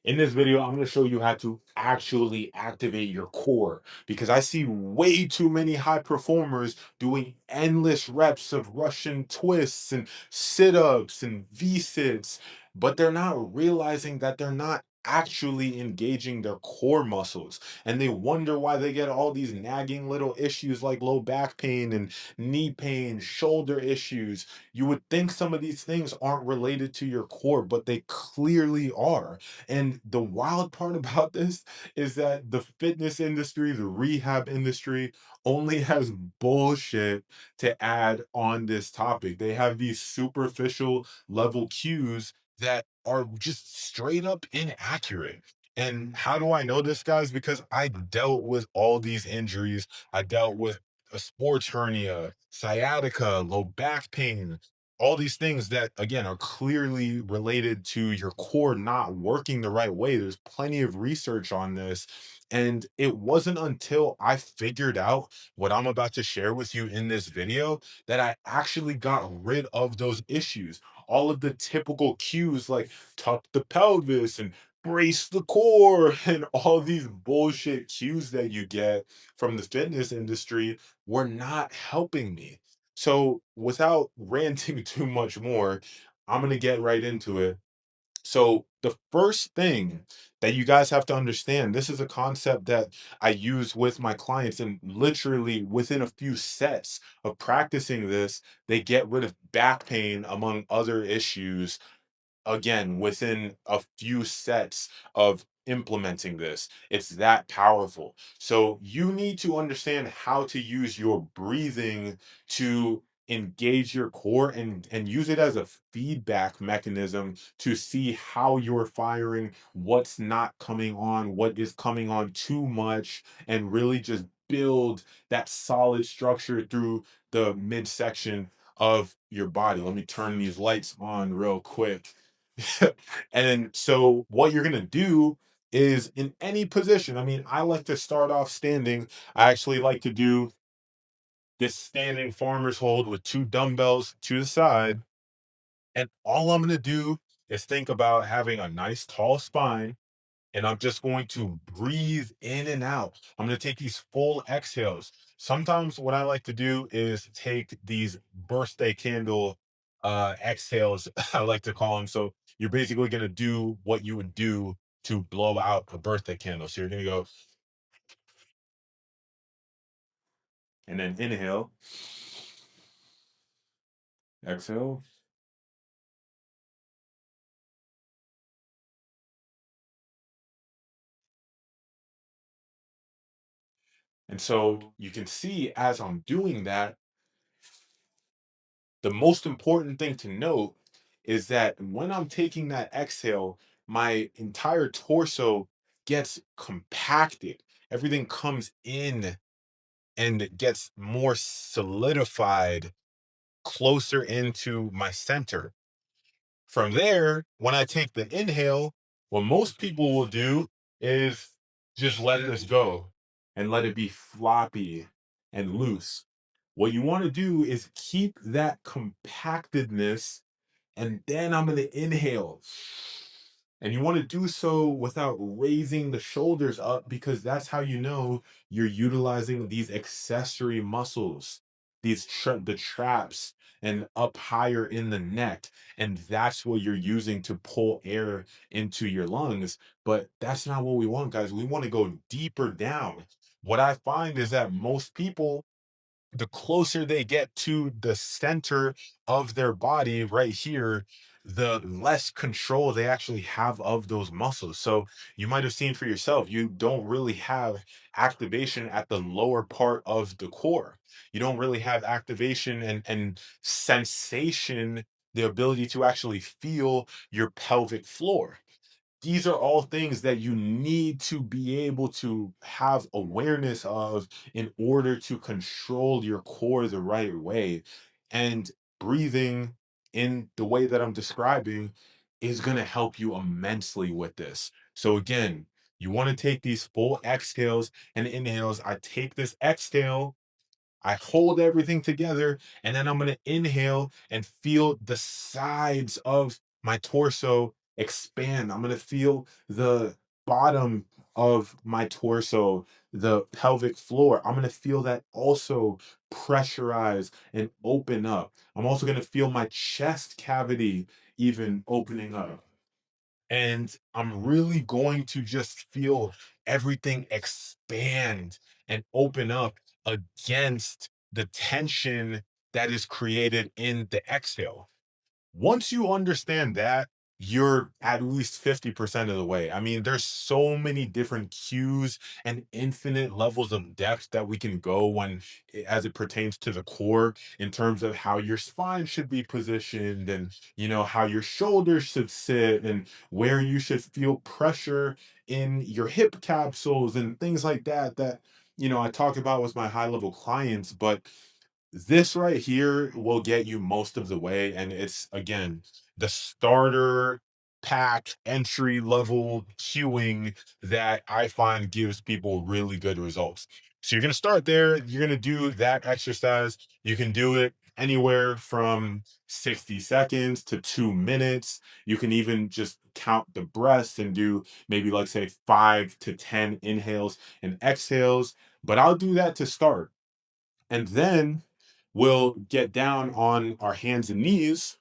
In this video, I'm going to show you how to actually activate your core because I see way too many high performers doing endless reps of Russian twists and sit ups and V sits, but they're not realizing that they're not actually engaging their core muscles. And they wonder why they get all these nagging little issues like low back pain and knee pain, shoulder issues. You would think some of these things aren't related to your core, but they clearly are. And the wild part about this is that the fitness industry, the rehab industry, only has bullshit to add on this topic. They have these superficial level cues that are just straight up inaccurate. And how do I know this, guys? Because I dealt with all these injuries. I dealt with a sports hernia, sciatica, low back pain, all these things that again are clearly related to your core not working the right way. There's plenty of research on this, and it wasn't until I figured out what I'm about to share with you in this video that I actually got rid of those issues. All of the typical cues like tuck the pelvis and brace the core and all these bullshit cues that you get from the fitness industry were not helping me. So, without ranting too much more, I'm going to get right into it. So, the first thing that you guys have to understand, this is a concept that I use with my clients, and literally within a few sets of practicing this, they get rid of back pain among other issues again within a few sets of implementing this. It's that powerful. So you need to understand how to use your breathing to engage your core and use it as a feedback mechanism to see how you're firing, what's not coming on, what is coming on too much, and really just build that solid structure through the midsection of your body. Let me turn these lights on real quick. And so what you're going to do is in any position. I mean, I like to start off standing. I actually like to do this standing farmer's hold with two dumbbells to the side. And all I'm going to do is think about having a nice tall spine, and I'm just going to breathe in and out. I'm going to take these full exhales. Sometimes what I like to do is take these birthday candle exhales, I like to call them. So you're basically going to do what you would do to blow out a birthday candle. So you're going to go and then inhale, exhale. And so you can see as I'm doing that, the most important thing to note is that when I'm taking that exhale, my entire torso gets compacted. Everything comes in and it gets more solidified closer into my center. From there, when I take the inhale, what most people will do is just let this go and let it be floppy and loose. What you want to do is keep that compactedness, and then I'm going to inhale. And you want to do so without raising the shoulders up because that's how you know you're utilizing these accessory muscles, the traps and up higher in the neck. And that's what you're using to pull air into your lungs. But that's not what we want, guys. We want to go deeper down. What I find is that most people, the closer they get to the center of their body right here, the less control they actually have of those muscles. So you might have seen for yourself, you don't really have activation at the lower part of the core. You don't really have activation and sensation, the ability to actually feel your pelvic floor. These are all things that you need to be able to have awareness of in order to control your core the right way. And breathing in the way that I'm describing is going to help you immensely with this. So, again, you want to take these full exhales and inhales. I take this exhale, I hold everything together, and then I'm going to inhale and feel the sides of my torso expand. I'm going to feel the bottom of my torso, the pelvic floor. I'm going to feel that also pressurize and open up. I'm also going to feel my chest cavity even opening up. And I'm really going to just feel everything expand and open up against the tension that is created in the exhale. Once you understand that, you're at least 50% of the way. I mean, there's so many different cues and infinite levels of depth that we can go as it pertains to the core, in terms of how your spine should be positioned, and how your shoulders should sit, and where you should feel pressure in your hip capsules and things like that I talk about with my high level clients. But this right here will get you most of the way. And it's, again, the starter pack entry level queuing that I find gives people really good results. So you're going to start there. You're going to do that exercise. You can do it anywhere from 60 seconds to 2 minutes. You can even just count the breaths and do maybe, like, say, 5 to 10 inhales and exhales. But I'll do that to start. And then we'll get down on our hands and knees,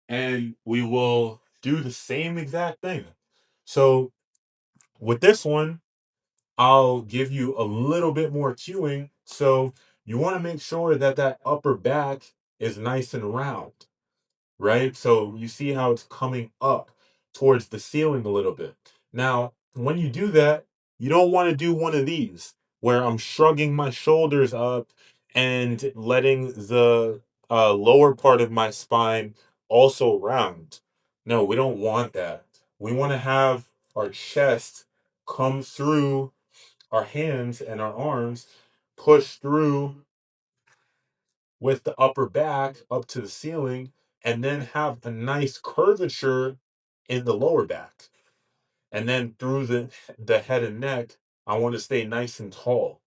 and we will do the same exact thing. So with this one, I'll give you a little bit more cueing. So you want to make sure that that upper back is nice and round, right? So you see how it's coming up towards the ceiling a little bit. Now, when you do that, you don't want to do one of these where I'm shrugging my shoulders up and letting the lower part of my spine also round. No, we don't want that. We want to have our chest come through our hands and our arms, push through with the upper back up to the ceiling, and then have a nice curvature in the lower back. And then through the head and neck, I want to stay nice and tall.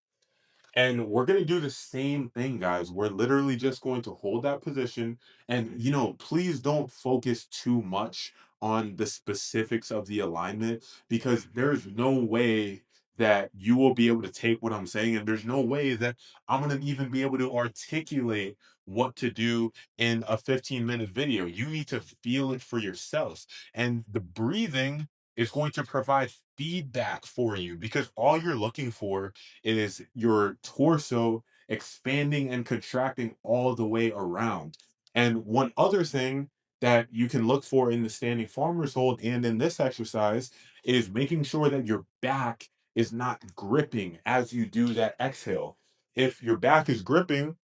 And we're going to do the same thing, guys. We're literally just going to hold that position. And, please don't focus too much on the specifics of the alignment, because there's no way that you will be able to take what I'm saying. And there's no way that I'm going to even be able to articulate what to do in a 15-minute video. You need to feel it for yourselves. And the breathing is going to provide feedback for you, because all you're looking for is your torso expanding and contracting all the way around. And one other thing that you can look for in the standing farmer's hold and in this exercise is making sure that your back is not gripping as you do that exhale. If your back is gripping,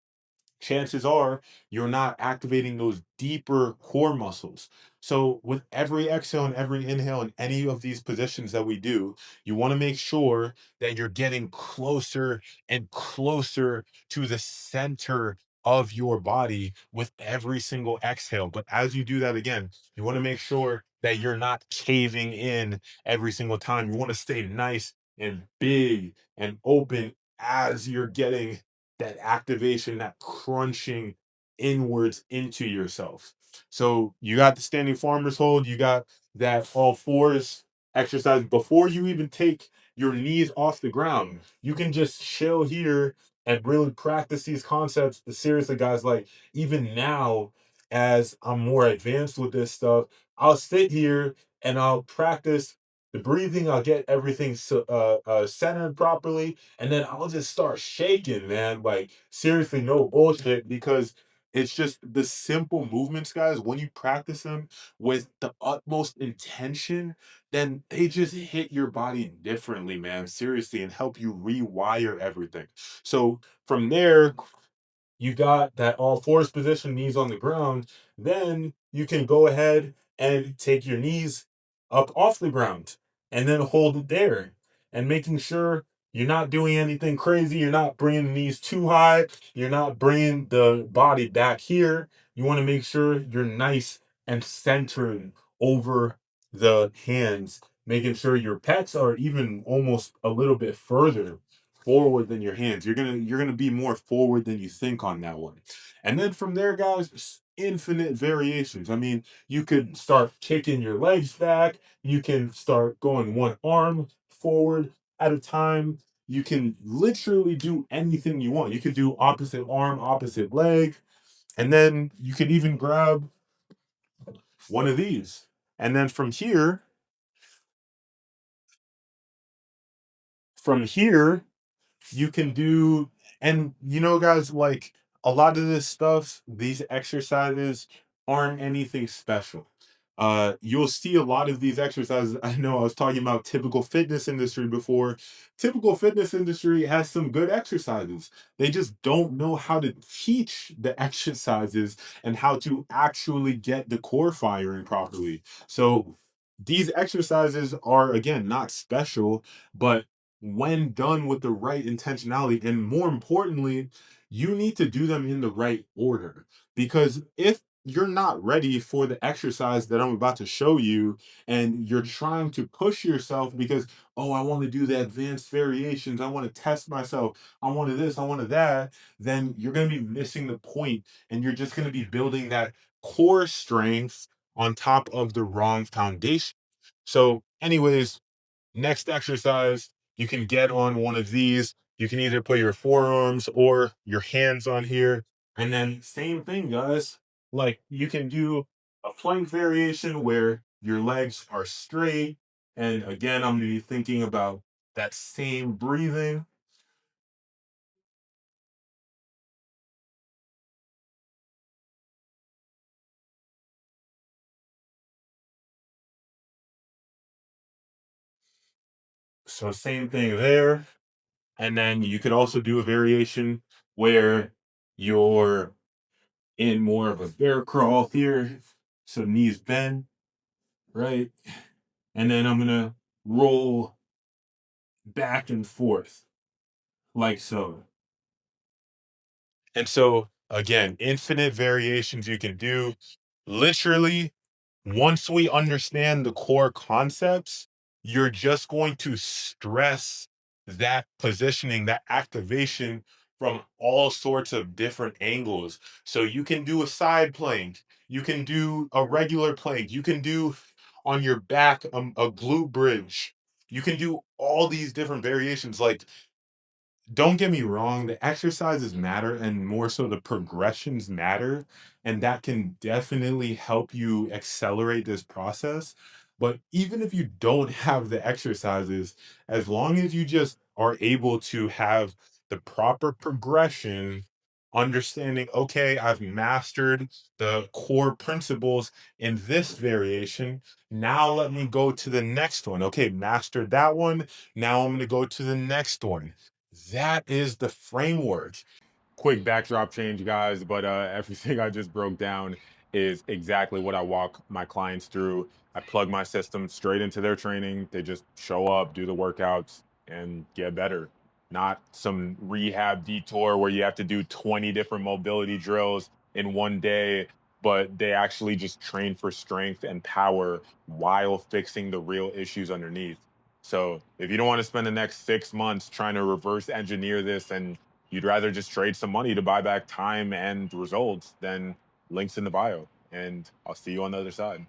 chances are you're not activating those deeper core muscles. So with every exhale and every inhale in any of these positions that we do, you want to make sure that you're getting closer and closer to the center of your body with every single exhale. But as you do that, again, you want to make sure that you're not caving in every single time. You want to stay nice and big and open as you're getting that activation, that crunching inwards into yourself. So you got the standing farmer's hold, you got that all fours exercise before you even take your knees off the ground. You can just chill here and really practice these concepts. But seriously, guys, like, even now, as I'm more advanced with this stuff, I'll sit here and I'll practice the breathing. I'll get everything centered properly, and then I'll just start shaking, man. Like, seriously, no bullshit, because it's just the simple movements, guys. When you practice them with the utmost intention, then they just hit your body differently, man. Seriously, and help you rewire everything. So from there, you got that all fours position, knees on the ground. Then you can go ahead and take your knees up off the ground and then hold it there, and making sure you're not doing anything crazy. You're not bringing the knees too high. You're not bringing the body back here. You want to make sure you're nice and centered over the hands, making sure your pecs are even almost a little bit further forward than your hands. You're gonna be more forward than you think on that one. And then from there, guys, infinite variations. I mean, you could start kicking your legs back. You can start going one arm forward at a time. You can literally do anything you want. You could do opposite arm, opposite leg, and then you could even grab one of these. And then from here, you can do, and guys, like, a lot of this stuff, these exercises aren't anything special. You'll see a lot of these exercises. I know I was talking about typical fitness industry before. Typical fitness industry has some good exercises. They just don't know how to teach the exercises and how to actually get the core firing properly. So these exercises are, again, not special, but when done with the right intentionality, and more importantly, you need to do them in the right order. Because if you're not ready for the exercise that I'm about to show you, and you're trying to push yourself because, oh, I want to do the advanced variations, I want to test myself, I wanted this, I wanted that, then you're going to be missing the point, and you're just going to be building that core strength on top of the wrong foundation. So, anyways, next exercise, you can get on one of these. You can either put your forearms or your hands on here. And then, same thing, guys. Like, you can do a plank variation where your legs are straight. And again, I'm going to be thinking about that same breathing. So, same thing there. And then you could also do a variation where you're in more of a bear crawl here. So, knees bend, right? And then I'm gonna roll back and forth like so. And so, again, infinite variations you can do. Literally, once we understand the core concepts, you're just going to stress that positioning, that activation from all sorts of different angles. So you can do a side plank, you can do a regular plank, you can do on your back a glute bridge. You can do all these different variations. Like, don't get me wrong, the exercises matter, and more so the progressions matter, and that can definitely help you accelerate this process. But even if you don't have the exercises, as long as you just are able to have the proper progression, understanding, okay, I've mastered the core principles in this variation. Now let me go to the next one. Okay, mastered that one. Now I'm going to go to the next one. That is the framework. Quick backdrop change, guys, but everything I just broke down is exactly what I walk my clients through. I plug my system straight into their training. They just show up, do the workouts, and get better. Not some rehab detour where you have to do 20 different mobility drills in one day, but they actually just train for strength and power while fixing the real issues underneath. So if you don't want to spend the next 6 months trying to reverse engineer this, and you'd rather just trade some money to buy back time and results, then links in the bio. And I'll see you on the other side.